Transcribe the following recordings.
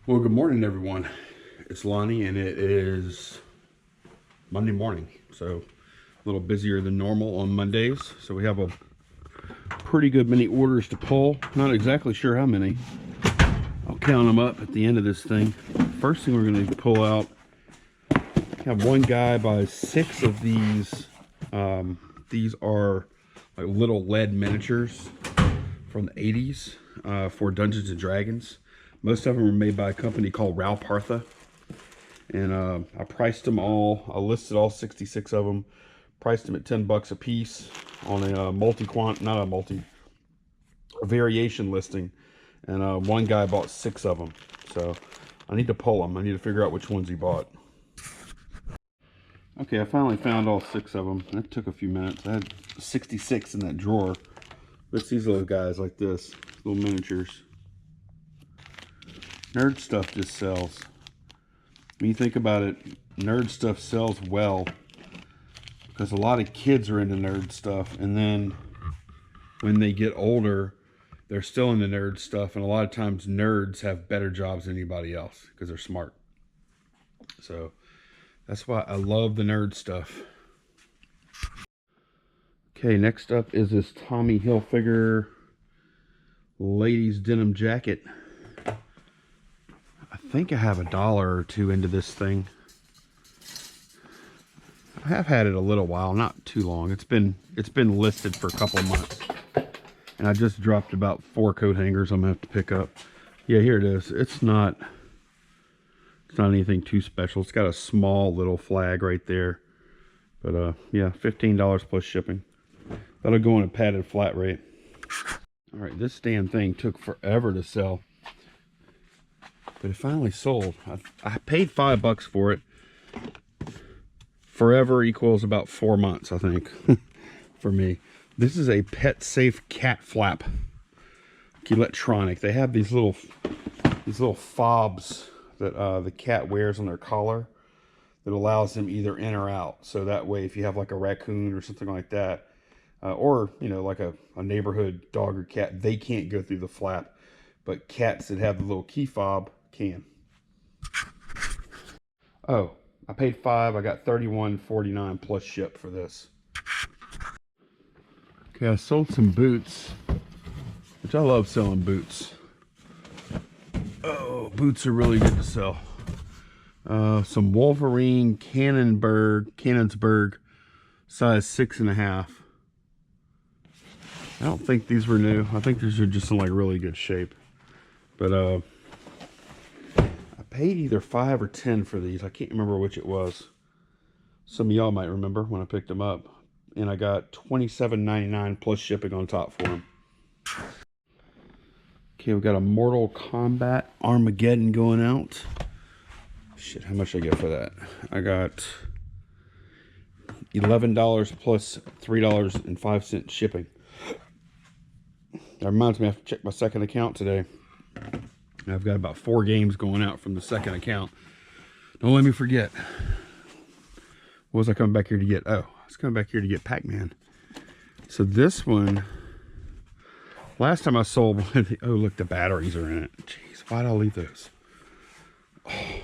Well, good morning, everyone. It's Lonnie, and it is Monday morning, so a little busier than normal on Mondays. So we have a pretty good many orders to pull. Not exactly sure how many. I'll count them up at the end of this thing. First thing we're going to pull out, have one guy buy 6 of these. These are like little lead miniatures from the 80s for Dungeons and Dragons. Most of them are made by a company called Ralpartha. And I priced them all. I listed all 66 of them. Priced them at $10 a piece on a a variation listing. And one guy bought 6 of them. So I need to pull them. I need to figure out which ones he bought. Okay, I finally found all 6 of them. That took a few minutes. I had 66 in that drawer. But these little guys like this, little miniatures. Nerd stuff just sells. When you think about it, nerd stuff sells well because a lot of kids are into nerd stuff, and then when they get older, they're still into nerd stuff, and a lot of times nerds have better jobs than anybody else because they're smart. So that's why I love the nerd stuff. Okay, next up is this Tommy Hilfiger ladies denim jacket. I think I have $1 or $2 into this thing. I have had it a little while, not too long. It's been listed for a couple of months. And I just dropped about 4 coat hangers I'm gonna have to pick up. Yeah, here it is. It's not anything too special. It's got a small little flag right there. But yeah, $15 plus shipping. That'll go on a padded flat rate. All right, this damn thing took forever to sell. But it finally sold. I paid $5 for it. Forever equals about 4 months, I think, for me. This is a pet safe cat flap. Electronic. They have these little fobs that the cat wears on their collar that allows them either in or out. So that way, if you have like a raccoon or something like that, or you know, like a neighborhood dog or cat, they can't go through the flap. But cats that have the little key fob can. Oh, I paid $5. I got $31.49 plus ship for this. Okay, I sold some boots, which I love selling boots. Oh, boots are really good to sell. Some Wolverine Cannonsburg size 6.5. I don't think these were new. I think these are just in like really good shape. But I paid either $5 or $10 for these. I can't remember which it was. Some of y'all might remember when I picked them up. And I got $27.99 plus shipping on top for them. Okay, we got a Mortal Kombat Armageddon going out. Shit, how much did I get for that? I got $11 plus $3.05 shipping. That reminds me, I have to check my second account today. I've got about 4 games going out from the second account. Don't let me forget. What was I coming back here to get? Oh, I was coming back here to get Pac-Man. So this one, last time I sold one, oh look, the batteries are in it. Jeez, why'd I leave those? Oh.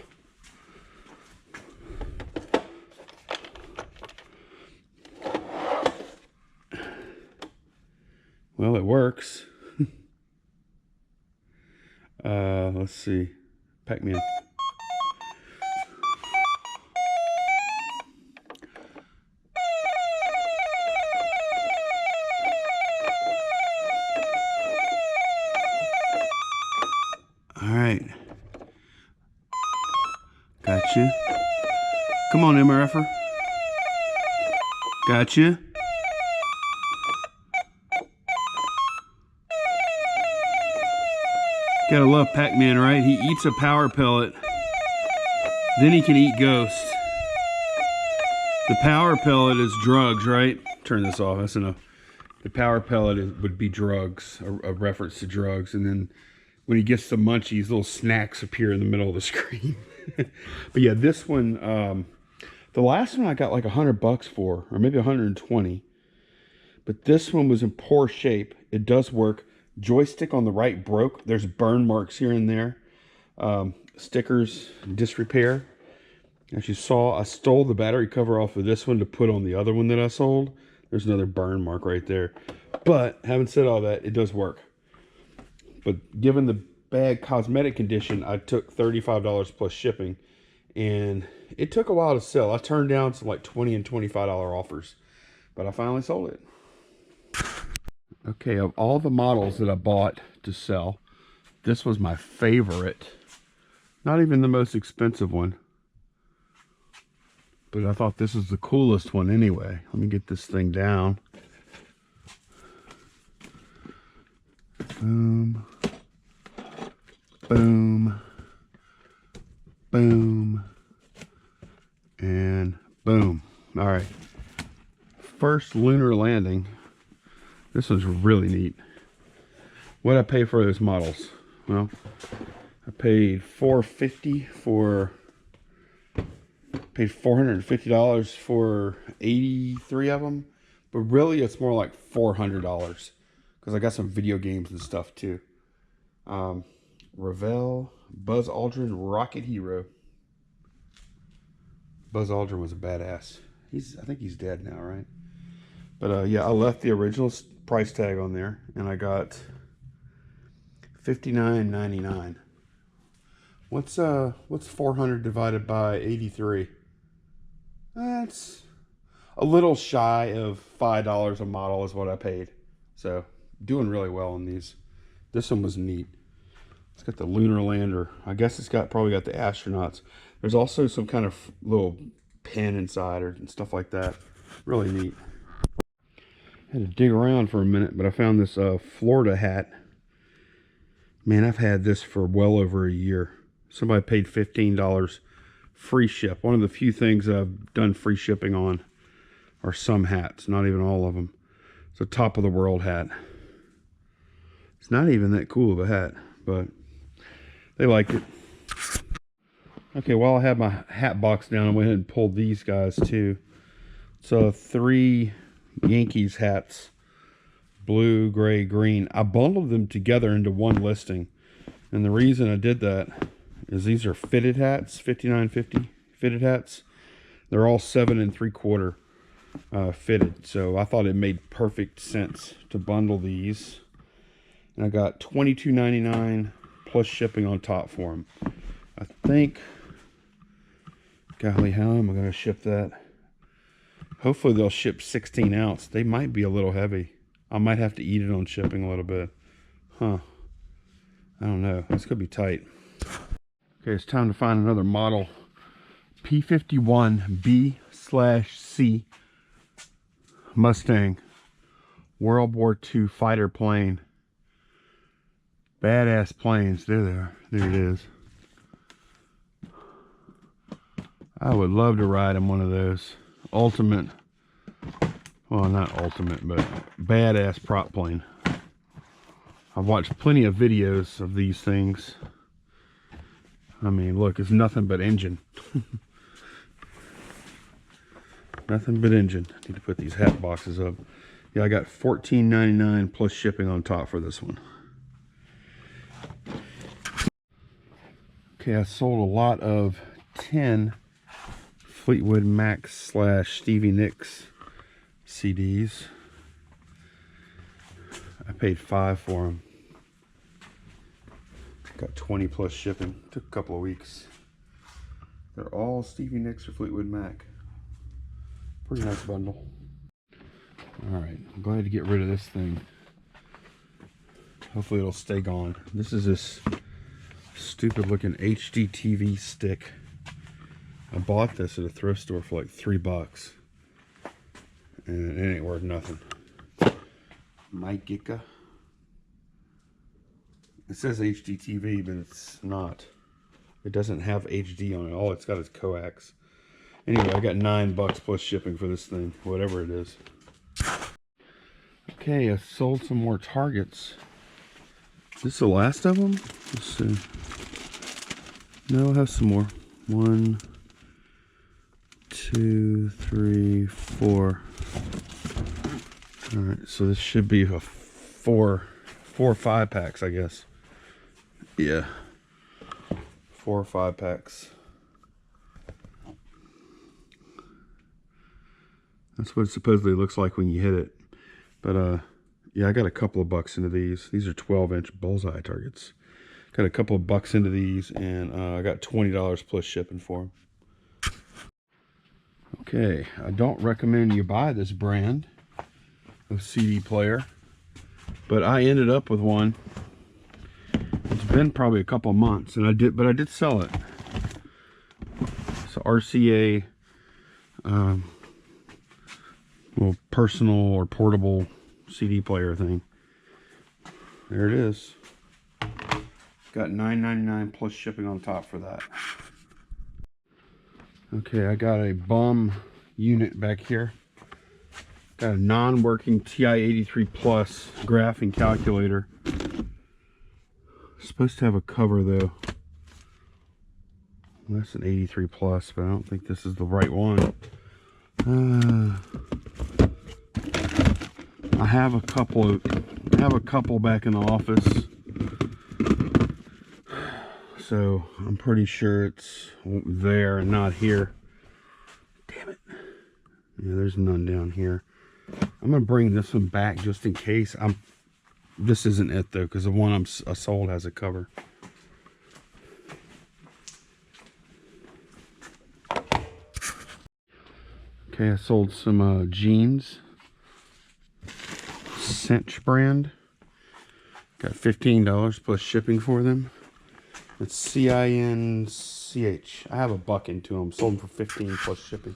Well, it works. Let's see. Pac-Man. All right. Got you. Come on, MRFer. Got you. Gotta love Pac-Man, right? He eats a power pellet. Then he can eat ghosts. The power pellet is drugs, right? Turn this off, that's enough. The power pellet would be drugs, a reference to drugs. And then when he gets the munchies, little snacks appear in the middle of the screen. But yeah, this one, the last one I got like $100 for, or maybe 120. But this one was in poor shape. It does work. Joystick on the right broke. There's burn marks here and there. Stickers, disrepair. As you saw, I stole the battery cover off of this one to put on the other one that I sold. There's another burn mark right there. But having said all that, it does work. But given the bad cosmetic condition, I took $35 plus shipping. And it took a while to sell. I turned down some like $20 and $25 offers. But I finally sold it. Okay, of all the models that I bought to sell, this was my favorite. Not even the most expensive one. But I thought this was the coolest one anyway. Let me get this thing down. Boom. Boom. Boom. And boom. All right. First lunar landing. This was really neat. What did I pay for those models? Well, I paid $450 for... Paid $450 for 83 of them, but really it's more like $400 because I got some video games and stuff too. Revell, Buzz Aldrin, Rocket Hero. Buzz Aldrin was a badass. I think he's dead now, right? But yeah, I left the original price tag on there, and I got $59.99. What's 400 divided by 83? That's a little shy of $5 a model is what I paid. So doing really well on these. This one was neat. It's got the lunar lander. I guess it's probably got the astronauts. There's also some kind of little pen inside and stuff like that. Really neat. Had to dig around for a minute, but I found this Florida hat. Man, I've had this for well over a year. Somebody paid $15 free ship. One of the few things that I've done free shipping on are some hats, not even all of them. It's a top of the world hat. It's not even that cool of a hat, but they liked it. Okay, while I had my hat box down, I went ahead and pulled these guys too. So 3 Yankees hats, blue, gray, green. I bundled them together into one listing. And the reason I did that is these are fitted hats, $59.50 fitted hats. They're all 7 3/4 fitted. So I thought it made perfect sense to bundle these. And I got $22.99 plus shipping on top for them. I think, golly, how am I going to ship that? Hopefully they'll ship 16 ounce. They might be a little heavy. I might have to eat it on shipping a little bit. Huh. I don't know. This could be tight. Okay, it's time to find another model. P-51B/C Mustang. World War II fighter plane. Badass planes. There they are. There it is. I would love to ride in one of those. Ultimate. Well, not ultimate, but badass prop plane. I've watched plenty of videos of these things. I mean, look, it's nothing but engine. Nothing but engine. I need to put these hat boxes up. Yeah, I got $14.99 plus shipping on top for this one. Okay, I sold a lot of 10 Fleetwood Mac / Stevie Nicks CDs. I paid $5 for them. Got 20 plus shipping. Took a couple of weeks. They're all Stevie Nicks or Fleetwood Mac. Pretty nice bundle. Alright, I'm glad to get rid of this thing. Hopefully it'll stay gone. This is this stupid looking HD TV stick. I bought this at a thrift store for like $3. And it ain't worth nothing. Misc. It says HD TV, but it's not. It doesn't have HD on it. All it's got is coax. Anyway, I got $9 plus shipping for this thing, whatever it is. Okay, I sold some more Targets. Is this the last of them? Let's see. No, I'll have some more. 1, 2, 3, 4. All right, so this should be a 4 or 5 packs, I guess. Yeah. 4 or 5 packs. That's what it supposedly looks like when you hit it. But yeah, I got a couple of bucks into these. These are 12-inch bullseye targets. Got a couple of bucks into these, and I got $20 plus shipping for them. Okay, I don't recommend you buy this brand of CD player, but I ended up with one. It's been probably a couple months, and I did sell it. It's a RCA, little personal or portable CD player thing. There it is. Got $9.99 plus shipping on top for that. Okay, I got a bum unit back here. Got a non-working TI-83 Plus graphing calculator. It's supposed to have a cover though. Well, that's an 83 Plus, but I don't think this is the right one. I have a couple back in the office, so I'm pretty sure it's there and not here. Damn it. Yeah, there's none down here. I'm gonna bring this one back just in case. This isn't it though, because the one I sold has a cover. Okay, I sold some jeans. Cinch brand. Got $15 plus shipping for them. It's CINCH. I have a buck into them. Sold them for $15 plus shipping.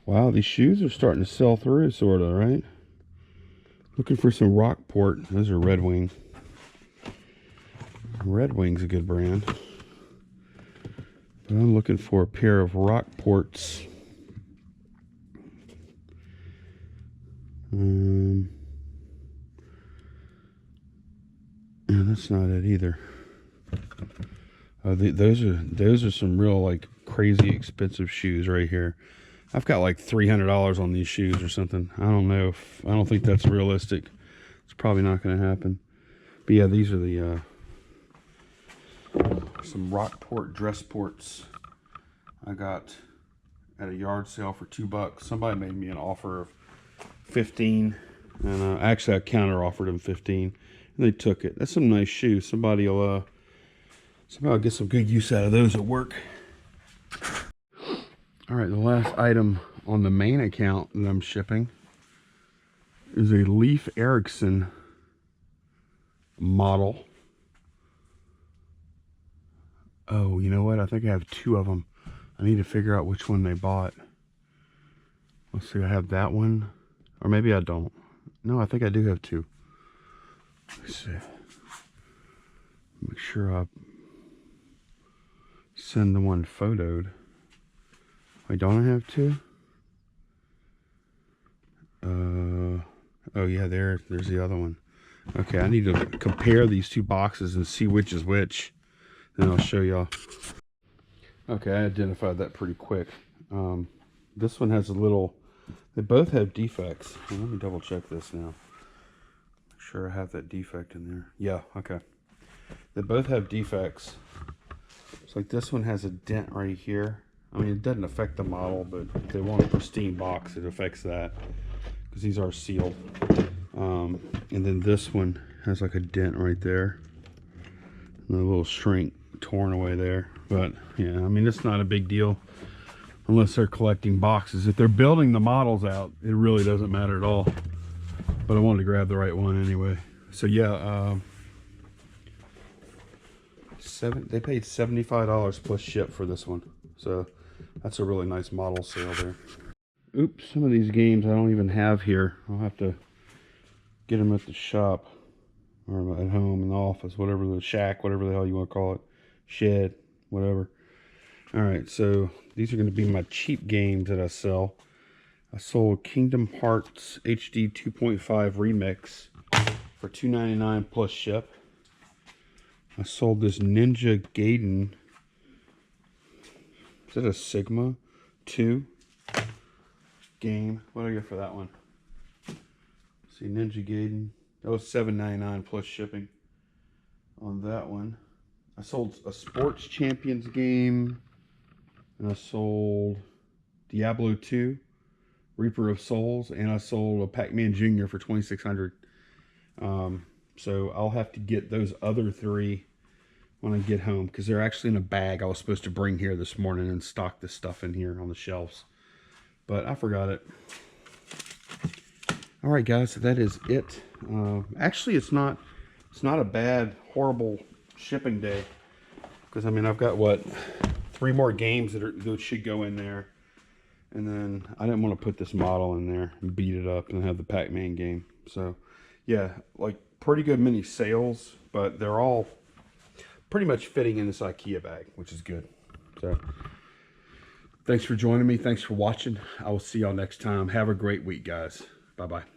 Wow, these shoes are starting to sell through, sort of, right? Looking for some Rockport. Those are Red Wing. Red Wing's a good brand. But I'm looking for a pair of Rockports. Yeah, that's not it either. Those are some real like crazy expensive shoes right here. I've got like $300 on these shoes or something. I don't know I don't think that's realistic. It's probably not going to happen. But yeah, these are the some Rockport dress ports I got at a yard sale for $2. Somebody made me an offer of 15, and actually I counter offered them 15, and they took it. That's some nice shoes. Somebody will get some good use out of those at work. All right, the last item on the main account that I'm shipping is a Leif Erikson model. Oh, you know what? I think I have 2 of them. I need to figure out which one they bought. Let's see, I have that one. Or maybe I don't. No, I think I do have 2. Let's see. Make sure I send the one photoed. Wait, don't I have 2? Oh yeah, there's the other one. Okay, I need to compare these 2 boxes and see which is which. Then I'll show y'all. Okay, I identified that pretty quick. This one has a little... They both have defects. Well, let me double check this now. Make sure I have that defect in there. Yeah, okay. They both have defects. It's like this one has a dent right here. I mean, it doesn't affect the model, but if they want a pristine box, it affects that. Because these are sealed. And then this one has like a dent right there. And a little shrink torn away there. But, yeah, I mean, it's not a big deal. Unless they're collecting boxes. If they're building the models out, it really doesn't matter at all. But I wanted to grab the right one anyway. So yeah, they paid $75 plus ship for this one. So that's a really nice model sale there. Oops, some of these games I don't even have here. I'll have to get them at the shop or at home in the office, whatever, the shack, whatever the hell you want to call it, shed, whatever. All right, so these are going to be my cheap games that I sell. I sold Kingdom Hearts HD 2.5 Remix for $2.99 plus ship. I sold this Ninja Gaiden. Is that a Sigma 2 game? What do I get for that one? Let's see, Ninja Gaiden. That was $7.99 plus shipping on that one. I sold a Sports Champions game, and I sold Diablo 2, Reaper of Souls, and I sold a Pac-Man Jr. for $2,600. So I'll have to get those other 3 when I get home, because they're actually in a bag I was supposed to bring here this morning and stock this stuff in here on the shelves, but I forgot it. All right, guys, so that is it. Actually, it's not a bad, horrible shipping day, because I mean, I've got what, 3 more games that should go in there, and then I didn't want to put this model in there and beat it up and have the Pac-Man game. So yeah, like pretty good mini sales, but they're all pretty much fitting in this IKEA bag, which is good. So thanks for joining me. Thanks for watching. I will see y'all next time. Have a great week, guys. Bye-bye.